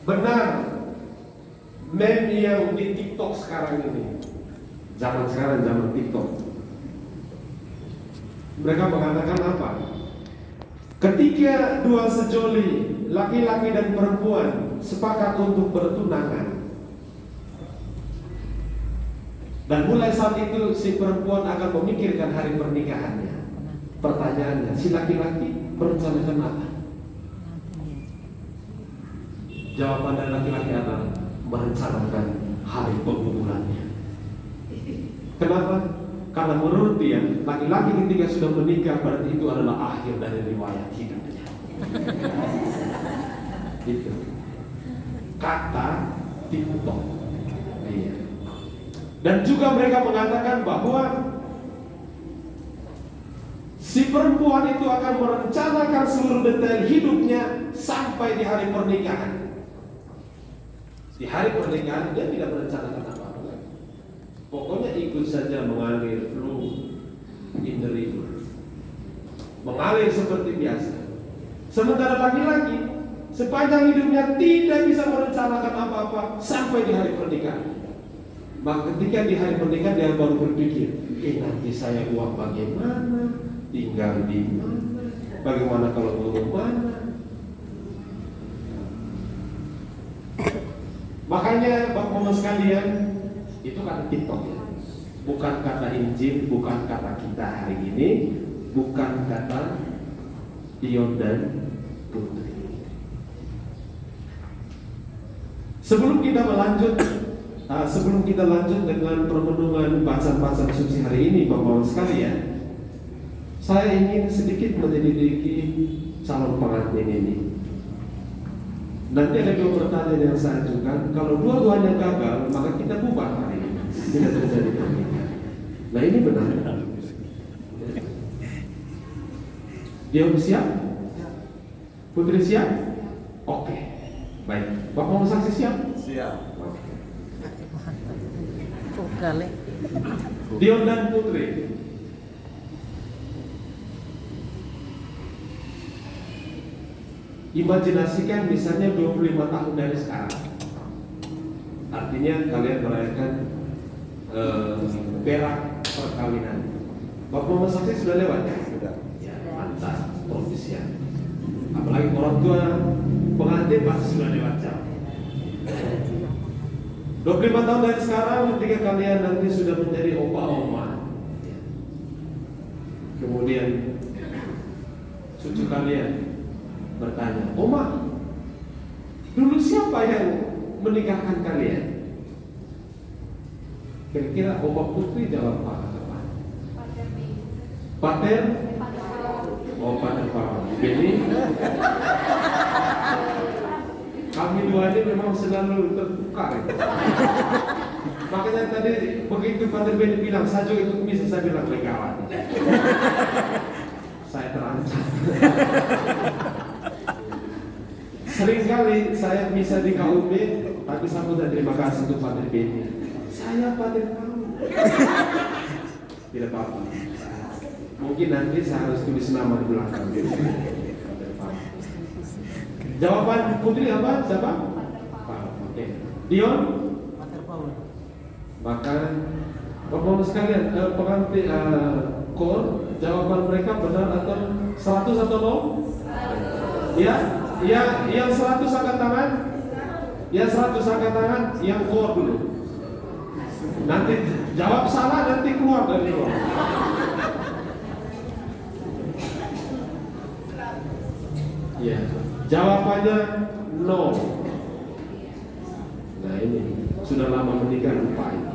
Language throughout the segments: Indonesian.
benar meme yang di TikTok sekarang ini, zaman sekarang zaman TikTok, mereka mengatakan apa? Ketika dua sejoli, laki-laki dan perempuan, sepakat untuk bertunangan, dan mulai saat itu si perempuan akan memikirkan hari pernikahannya. Pertanyaannya, si laki-laki merencanakan apa? Jawaban dari laki-laki adalah merencanakan hari pergugurannya. Kenapa? Karena menurut dia, laki-laki ketika sudah menikah berarti itu adalah akhir dari riwayat hidupnya. Itu kata TikTok. Iya. Dan juga mereka mengatakan bahwa si perempuan itu akan merencanakan seluruh detail hidupnya sampai di hari pernikahan. Di hari pernikahan dia tidak merencanakan apa-apa lagi. Pokoknya ikut saja mengalir flow in the river, mengalir seperti biasa. Sementara laki-laki sepanjang hidupnya tidak bisa merencanakan apa-apa sampai di hari pernikahan. Maka ketika di hari pernikahan dia baru berpikir, nanti saya uang bagaimana, tinggal di mana, bagaimana kalau mau mana. Makanya Bapak-Bapak sekalian, itu kata TikTok ya, bukan kata Injil, bukan kata kita hari ini, bukan kata Dion dan Putri. Sebelum kita lanjut dengan permenungan bacaan-bacaan suci hari ini, Bapak-Bapak sekalian, saya ingin sedikit menyelidiki calon pengantin ini. Nanti ada dua pertanyaan yang saya ajukan. Kalau dua-duanya gagal, maka kita bubar hari ini. Tidak terjadi pernikahan. Nah ini benar. Dia siap? Putri siap? Oke. Baik. Bapak mau saksi siap? Siap. Kali. Dion dan Putri. Imajinasikan misalnya 25 tahun dari sekarang. Artinya kalian merayakan perak perkawinan. Bapak saksi sudah lewat ya? Sudah. Ya, mantap, profesional. Apalagi orang tua pengantin pasti sudah lewat jam. 25 tahun dari sekarang ketika kalian nanti sudah menjadi opa-oma, kemudian cucu kalian bertanya, "Oma, dulu siapa yang menikahkan kalian?" Kira-kira Oma Putri jawab apa? Pater? Oh, Pater Pak. Beni? Kami dua ini memang selalu terbuka. Makanya tadi begitu Pater Beni bilang, "Sajo ikut misa," saya bilang, "Legawan." Saya terancam. Seringkali saya bisa di KUB, tapi saya sudah terima kasih untuk Pater Beni. Saya Pater tahu. Tidak apa-apa. Mungkin nanti saya harus tulis nama di belakang. Jawaban Putri apa? Siapa? Oke. Dion? Maka Bapak-Bapak sekalian, pengantin call, jawaban mereka benar atau 100 atau 0? Ya? Yang 100 angkat tangan. Yang 100 angkat tangan. Yang 4 dulu. Nanti jawab salah, nanti keluar dari luar. Ya, jawabannya 0. Nah ini sudah lama menikah lupa ini.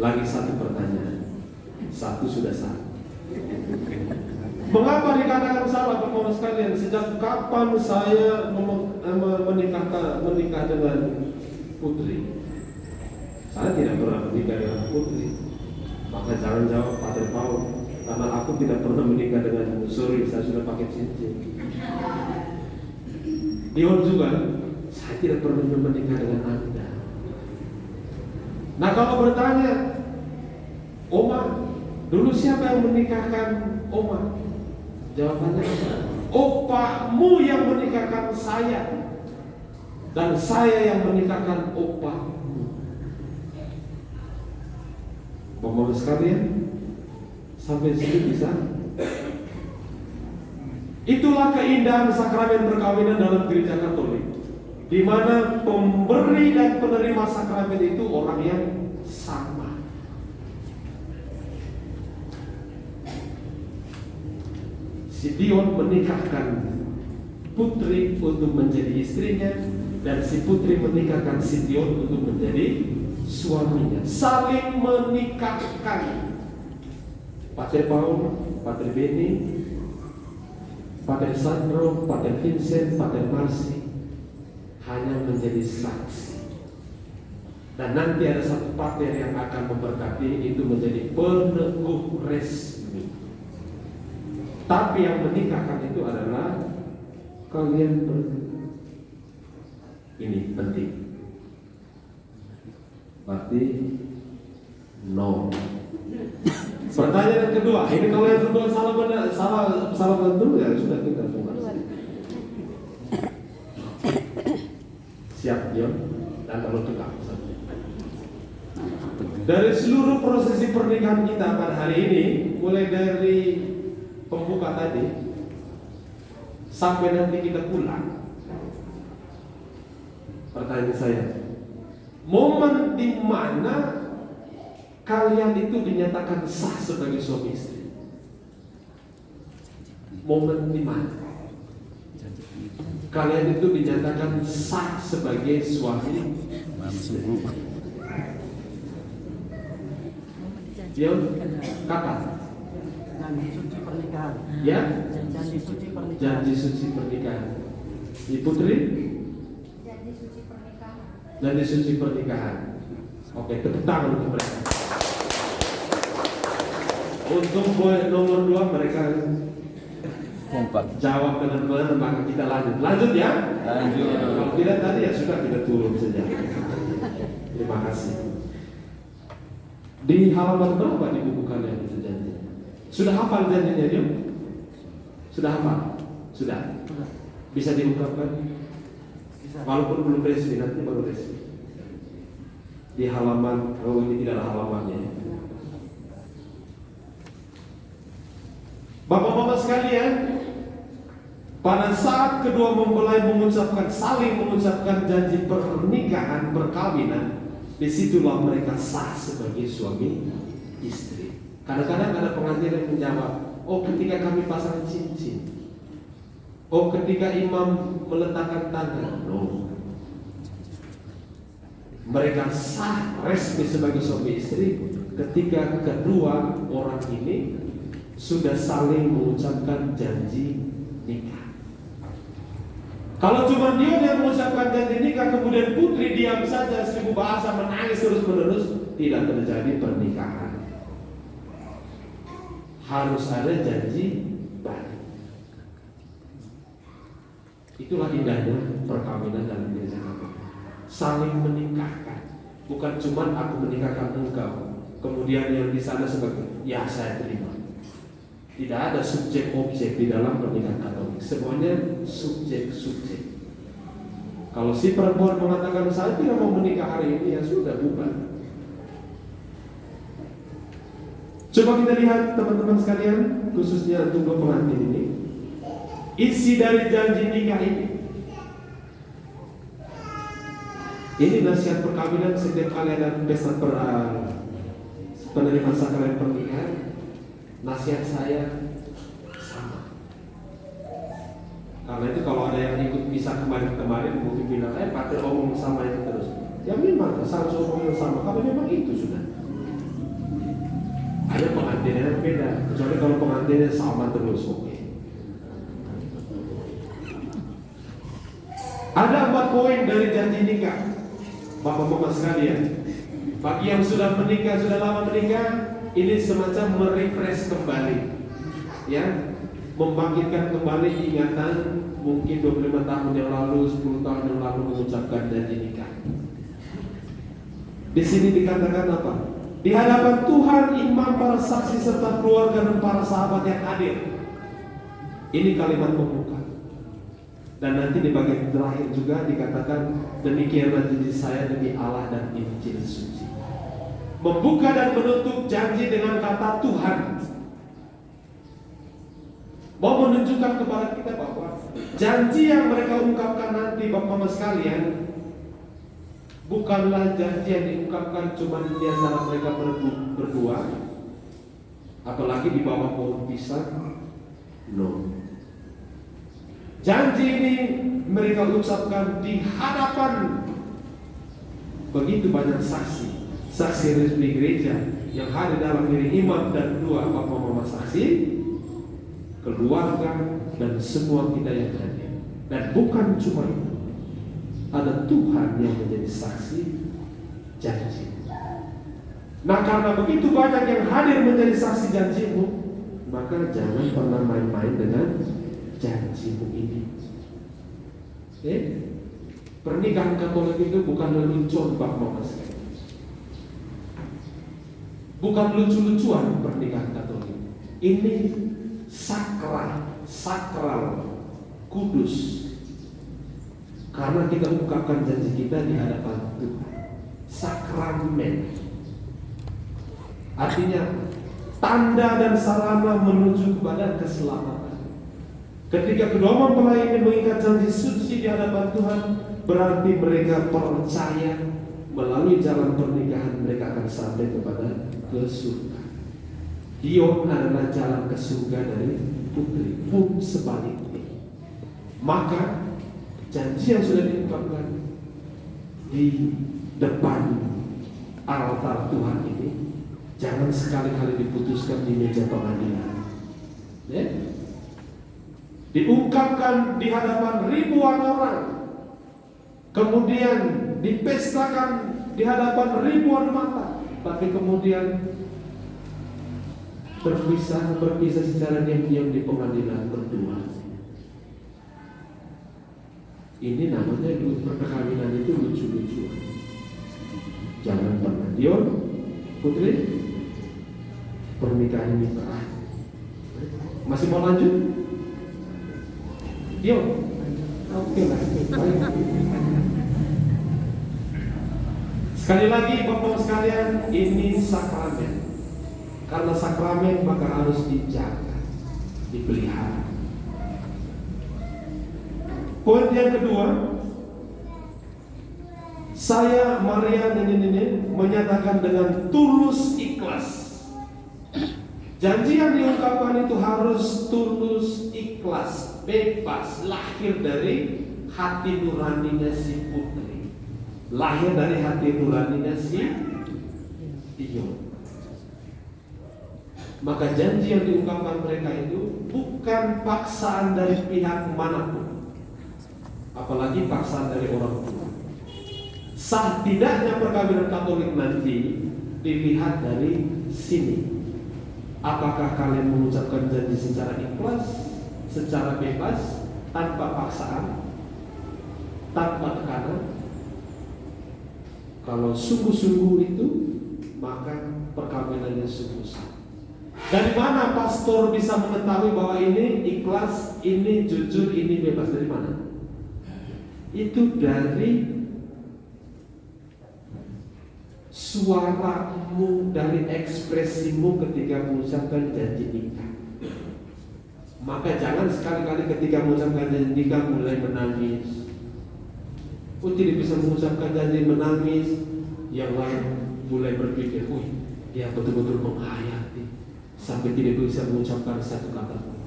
Lagi satu pertanyaan. Satu sudah salah. Mengapa dikatakan salah Bapak-Bapak sekalian? Sejak kapan saya menikah dengan Putri? Saya tidak pernah menikah dengan Putri. Maka jangan jawab Pater Paul, karena aku tidak pernah menikah dengan Suri. Saya sudah pakai cincin. Dion juga, saya tidak pernah menikah dengan Anda. Nah kalau bertanya, Oma, dulu siapa yang menikahkan Oma? Jawabannya apa? opahmu yang menikahkan saya, dan saya yang menikahkan opahmu. Bapak-bapak sekalian, sampai sini bisa? Itulah keindahan sakramen perkawinan dalam gereja Katolik, di mana pemberi dan penerima sakramen itu orang yang sama. Si Dion menikahkan putri untuk menjadi istrinya, dan si putri menikahkan si Dion untuk menjadi suaminya. Saling menikahkan. Pater Paul, Pater Beni, Pater Sandro, Pater Vincent, Pater Marsi hanya menjadi saksi. Dan nanti ada satu pater yang akan memberkati, itu menjadi peneguh resmi. Tapi yang menikahkan itu adalah kalian berdua. Ini penting. Berarti no. Pertanyaan yang kedua, ini kalau yang kedua salah bentuk ya sudah kita bahas. Siap Dion dan kalau tukar. Dari seluruh prosesi pernikahan kita pada hari ini, mulai dari pembuka tadi sampai nanti kita pulang, pertanyaan saya, momen di mana kalian itu dinyatakan sah sebagai suami istri? Momen di mana kalian itu dinyatakan sah sebagai suami istri? Dion, kapan? Janji suci pernikahan. Ya? Janji suci pernikahan. Janji suci pernikahan. Di Putri? Janji suci pernikahan. Janji suci pernikahan. Oke, tepuk tangan untuk mereka. Untuk poin nomor 2 mereka kompak. jawab dengan benar, maka kita lanjut. Lanjut ya? Lanjut. Kalau tidak tadi ya sudah, kita turun saja. Terima kasih. Di halaman berapa di buku kalian itu janji? Sudah hafal janjinya dia? Sudah hafal? Sudah? Bisa diungkapkan? Bisa. Walaupun belum resmi, nanti baru resmi. Di halaman, oh ini tidak ada halamannya. Bapak-bapak sekalian, pada saat kedua mempelai saling mengucapkan janji pernikahan, perkawinan, disitulah mereka sah sebagai suami istri. Kadang-kadang ada pengantin yang menjawab, oh ketika kami pasang cincin, oh ketika imam meletakkan tangan. No. Mereka sah resmi sebagai suami istri ketika kedua orang ini sudah saling mengucapkan janji nikah. Kalau cuma dia yang mengucapkan janji nikah, kemudian putri diam saja, seribu bahasa menangis terus-menerus, tidak terjadi pernikahan. Harus ada janji balik. Itulah indahnya perkawinan dalam gereja Katolik. Saling menikahkan, bukan cuma aku menikahkan engkau, kemudian yang di sana sebagai ya saya terima. Tidak ada subjek objek di dalam pernikahan Katolik. Semuanya subjek-subjek. Kalau si perempuan mengatakan saya tidak mau menikah hari ini, ya sudah bubar. Coba kita lihat teman-teman sekalian, khususnya untuk dua pengantin ini, isi dari janji nikah ini. Ini nasihat perkawinan setiap kali ada pesta penerimaan sakramen pernikahan. Nasihat saya sama. Karena itu kalau ada yang ikut bisa kemarin mungkin bilang, pakai omong sama itu terus. Ya memang harus omong yang sama, kalau memang itu sudah. Ada pengantinnya yang beda, kecuali kalau pengantinnya sama terus, oke. Ada 4 poin dari janji nikah, bapak-bapak sekalian. Bagi yang sudah menikah, sudah lama menikah, ini semacam merefresh kembali, ya, membangkitkan kembali ingatan mungkin 25 tahun yang lalu, 10 tahun yang lalu mengucapkan janji nikah. Di sini dikatakan apa? Di hadapan Tuhan, imam, para saksi serta keluarga dan para sahabat yang hadir. Ini kalimat pembuka. Dan nanti di bagian terakhir juga dikatakan, demikianlah janji saya demi Allah dan Injil suci. Membuka dan menutup janji dengan kata Tuhan. Mau menunjukkan kepada kita bahwa janji yang mereka ungkapkan nanti, Bapak-Bapak sekalian, bukanlah janji yang diungkapkan cuma di antara mereka berdua, apalagi di bawah pohon pisang. No. Janji ini mereka ucapkan di hadapan begitu banyak saksi, saksi resmi gereja yang hadir dalam diri imam dan dua bapak-bapak saksi, keluarga dan semua kita yang hadir. Dan bukan cuma itu, ada Tuhan yang menjadi saksi janji. Nah, karena begitu banyak yang hadir menjadi saksi janjimu, maka jangan pernah main-main dengan janjimu ini. Pernikahan Katolik itu bukan lelucon, Bapak-Bapak sekalian. Bukan lucu-lucuan pernikahan Katolik. Ini sakral, kudus. Karena kita ungkapkan janji kita di hadapan Tuhan. Sakramen. Artinya tanda dan sarana menuju kepada keselamatan. Ketika kedua mempelai ini mengikat janji suci di hadapan Tuhan, berarti mereka percaya melalui jalan pernikahan mereka akan sampai kepada ke surga. Dion adalah jalan ke surga dari putri, pun sebaliknya. Maka janji yang sudah diungkapkan di depan altar Tuhan ini jangan sekali-kali diputuskan di meja pengadilan. Diungkapkan di hadapan ribuan orang, kemudian dipestakan di hadapan ribuan mata, tapi kemudian berpisah secara diam-diam di pengadilan berdua. Ini namanya perkawinan itu lucu-lucuan. Jangan pernah. Dion, Putri, pernikahan ini terakhir. Masih mau lanjut? Dion, oke lah. Sekali lagi Bapak sekalian, ini sakramen. Karena sakramen maka harus dijaga, dipelihara. Poin yang kedua, saya Maria ini menyatakan dengan tulus ikhlas. Janji yang diungkapkan itu harus tulus ikhlas, bebas, lahir dari hati nuraninya si putri, lahir dari hati nuraninya si Dion. Maka janji yang diungkapkan mereka itu bukan paksaan dari pihak manapun, apalagi paksaan dari orang tua. Sah tidaknya perkawinan Katolik nanti dilihat dari sini. Apakah kalian mengucapkan janji secara ikhlas, secara bebas, tanpa paksaan, tanpa tekanan? Kalau sungguh-sungguh itu, maka perkawinannya sungguh sah. Dari mana pastor bisa mengetahui bahwa ini ikhlas, ini jujur, ini bebas? Dari mana? Itu dari suaramu, dari ekspresimu ketika mengucapkan janji nikah. Maka jangan sekali-kali ketika mengucapkan janji nikah mulai menangis. Oh, tidak bisa mengucapkan janji menangis. Yang lain mulai berpikir, dia betul-betul menghayati sampai tidak bisa mengucapkan satu kata pun.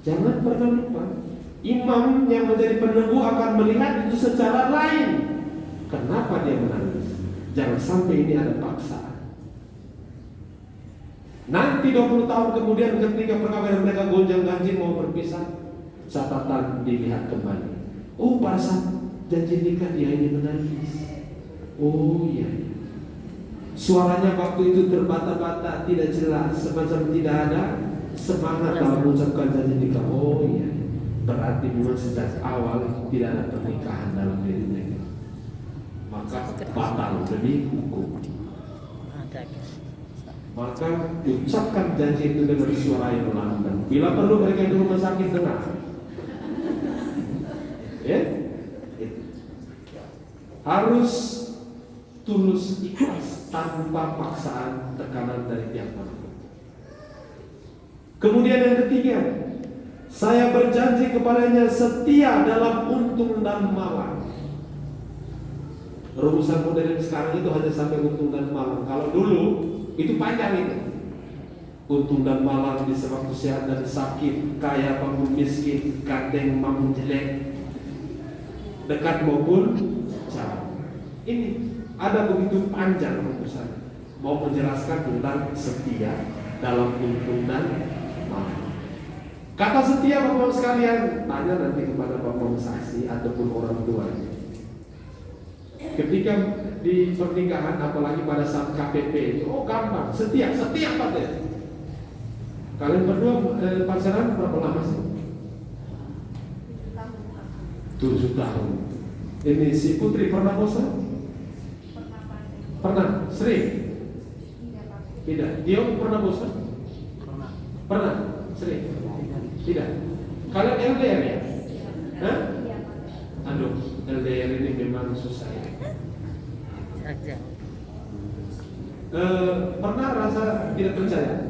Jangan pernah lupa, imam yang menjadi peneguh akan melihat itu secara lain. Kenapa dia menangis? Jangan sampai ini ada paksaan. Nanti 20 tahun kemudian ketika perkawinan mereka gonjang-ganjing mau berpisah, catatan dilihat kembali. Oh, pada saat janji nikah dia ini menangis. Oh iya. Suaranya waktu itu terbata-bata, tidak jelas, semacam tidak ada semangat dalam mengucapkan janji nikah. Oh iya. Berarti memang sejak awal tidak ada pernikahan dalam dirinya. Maka batal demi hukum. maka ucapkan janji itu dengan suara yang lantang. Bila perlu mereka di rumah sakit dengar. Ya, itu. Harus tulus ikhlas tanpa paksaan tekanan dari pihak manapun. Kemudian yang ketiga, saya berjanji kepadanya setia dalam untung dan malang. Rumusan modern sekarang itu hanya sampai untung dan malang. Kalau dulu itu panjang itu. Untung dan malang di sewaktu sehat dan sakit, kaya maupun miskin, ganteng maupun jelek, dekat maupun jauh. Ini ada begitu panjang rumusan. Mau menjelaskan tentang setia dalam untung dan malang. Kata setia Bapak sekalian, tanya nanti kepada Bapak saksi ataupun orang tua. Ketika di pernikahan, apalagi pada saat KPP itu, oh gampang, setia apa deh? Kalian berdua pacaran berapa lama sih? 7 tahun. Ini si Putri pernah bosan? Pernah? Sering? Tidak. Dia pernah bosan? Pernah? Sering? Tidak. Kalian LDR ya? Hah? Aduh, LDR ini memang susah ya. Pernah rasa tidak percaya?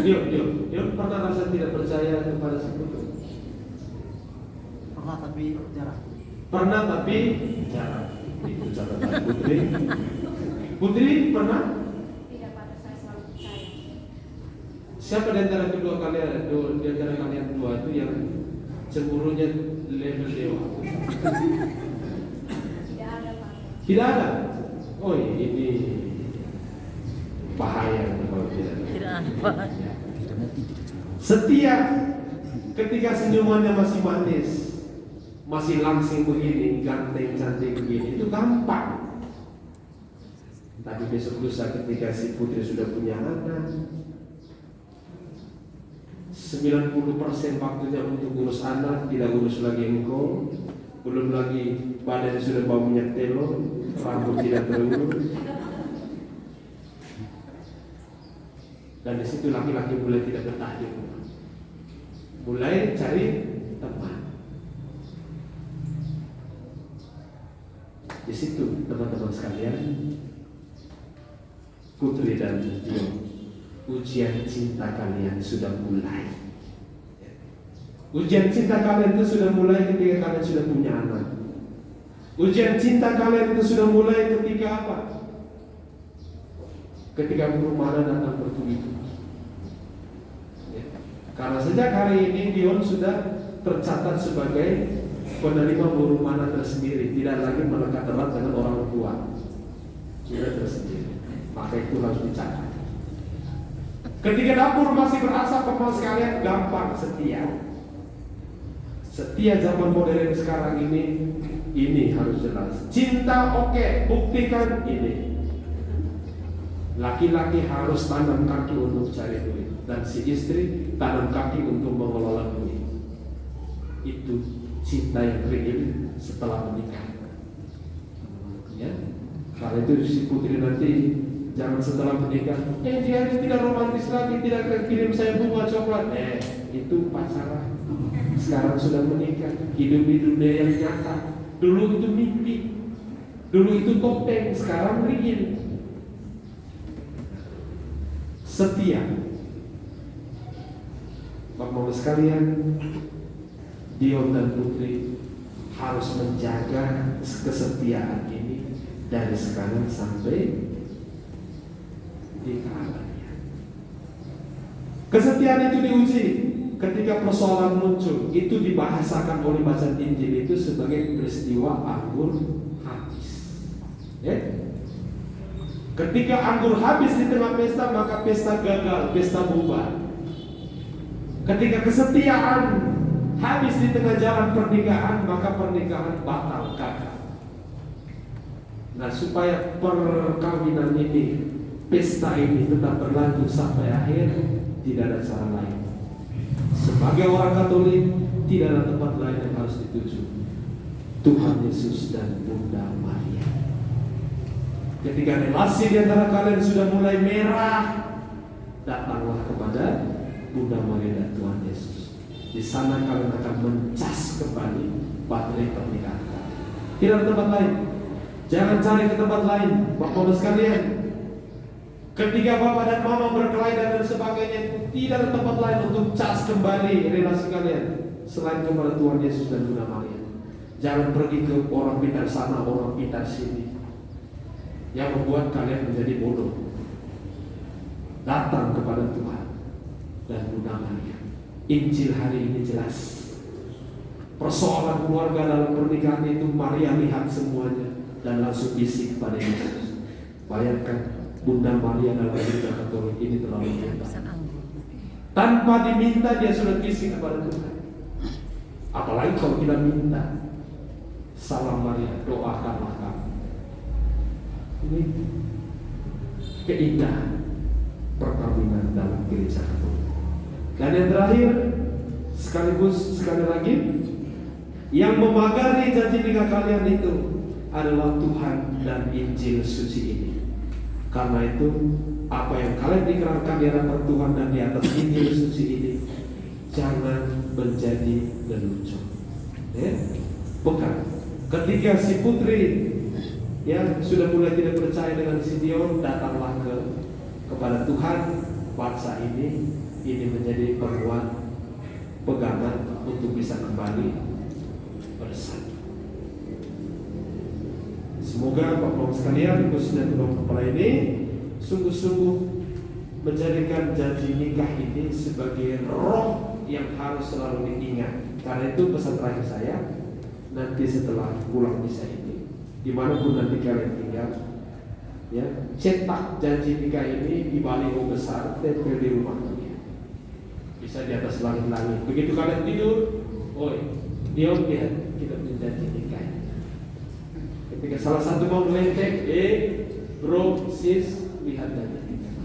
Dia pernah rasa tidak percaya kepada si Putri? Pernah tapi jarang. Pernah tapi jarang. Itu catatan Putri. Putri pernah? Tidak, pada saya selalu percaya. Siapa di antara kedua kalian, di antara kalian dua itu yang cemburunya level dewa? Tidak ada, Pak. Tidak ada. Oh ini bahaya kalau tidak. Setia ketika senyumannya masih manis, masih langsing begini, ganteng cantik begini, itu gampang. Tapi besok lusa ketika si Putri sudah punya anak, 90% waktunya untuk urus anak, tidak urus lagi engkau. Belum lagi badannya sudah bau minyak telur, rambut tidak terurus. Dan di situ laki-laki mulai tidak betah di rumah, mulai cari teman. Di situ teman-teman sekalian, Putri dan Tio, ujian cinta kalian sudah mulai. Ujian cinta kalian itu sudah mulai ketika kalian sudah punya anak. Ujian cinta kalian itu sudah mulai ketika apa? Ketika burung mana datang bertubi-tubi. Ya. Karena sejak hari ini Dion sudah tercatat sebagai penerima burung mana tersendiri, tidak lagi melekat erat dengan orang tua, sudah tersendiri. Maka itu harus dicatat. Ketika dapur masih berasap, Bapak sekalian, gampang setia. Setia zaman modern sekarang ini harus jelas. Cinta oke, buktikan ini. Laki-laki harus tanam kaki untuk cari duit, dan si istri tanam kaki untuk mengelola duit. Itu cinta yang real setelah menikah. Ya, kalau itu si Putri nanti jangan setelah menikah, dia tidak romantis lagi, tidak kirim saya bunga coklat. Itu pacaran. Sekarang sudah menikah, hidup di dunia yang nyata. Dulu itu mimpi, dulu itu topeng, sekarang real. Setia. Bapak-bapak sekalian, Dion dan Putri harus menjaga kesetiaan ini dari sekarang sampai di keabadian. Kesetiaan itu diuji ketika persoalan muncul. Itu dibahasakan oleh bacaan Injil itu sebagai peristiwa anggur habis. Ya? Ketika anggur habis di tengah pesta, maka pesta gagal, pesta bubar. Ketika kesetiaan habis di tengah jalan pernikahan, maka pernikahan batal, gagal. Nah, supaya perkawinan ini, pesta ini tetap berlanjut sampai akhir, tidak ada cara lain. Sebagai orang Katolik, tidak ada tempat lain yang harus dituju. Tuhan Yesus dan Bunda Maria. Ketika relasi di antara kalian sudah mulai merah, datanglah kepada Bunda Maria dan Tuhan Yesus. Di sana kalian akan mencas kembali baterai pernikahan kalian. Tidak ada tempat lain. Jangan cari ke tempat lain, Bapak-Bapak sekalian. Ketika Bapak dan Mama berkelahi dan sebagainya, tidak ada tempat lain untuk cas kembali relasi kalian selain kepada Tuhan Yesus dan Bunda Maria. Jangan pergi ke orang pintar sana, orang pintar sini, yang membuat kalian menjadi bodoh. Datang kepada Tuhan dan Bunda Maria. Injil hari ini jelas. Persoalan keluarga dalam pernikahan itu Maria lihat semuanya dan langsung bisik kepada Yesus. Bayangkan Bunda Maria dalam gereja Katolik ini terlalu hebat. Tanpa diminta dia sudah bisik kepada Tuhan. Apalagi kalau kita minta, salam Maria, doakanlah kami. Ini keindahan perkawinan dalam gereja Katolik. Dan yang terakhir, sekali lagi, yang memagari janji nikah kalian itu adalah Tuhan dan Injil suci ini. Karena itu, apa yang kalian dikerahkan di hadapan Tuhan dan di atas Injil suci ini, jangan menjadi lelucon. Ya? Bukan. Ketika si putri yang sudah mulai tidak percaya dengan si Dion, datanglah kepada Tuhan. Bangsa ini menjadi pegangan untuk bisa kembali bersatu. Semoga Bapak-Bapak sekalian, khususnya kedua kepala ini sungguh-sungguh menjadikan janji nikah ini sebagai roh yang harus selalu diingat. Karena itu pesan terakhir saya, nanti setelah pulang misa ini, dimanapun nanti kalian tinggal, ya, cetak janji nikah ini di baliho besar, tempel di rumah kalian. Bisa di atas langit-langit. Begitu kalian tidur, dia lihat kita punya janji nikah. Ketika salah satu mau melentek, bro, sis, lihat janji nikah.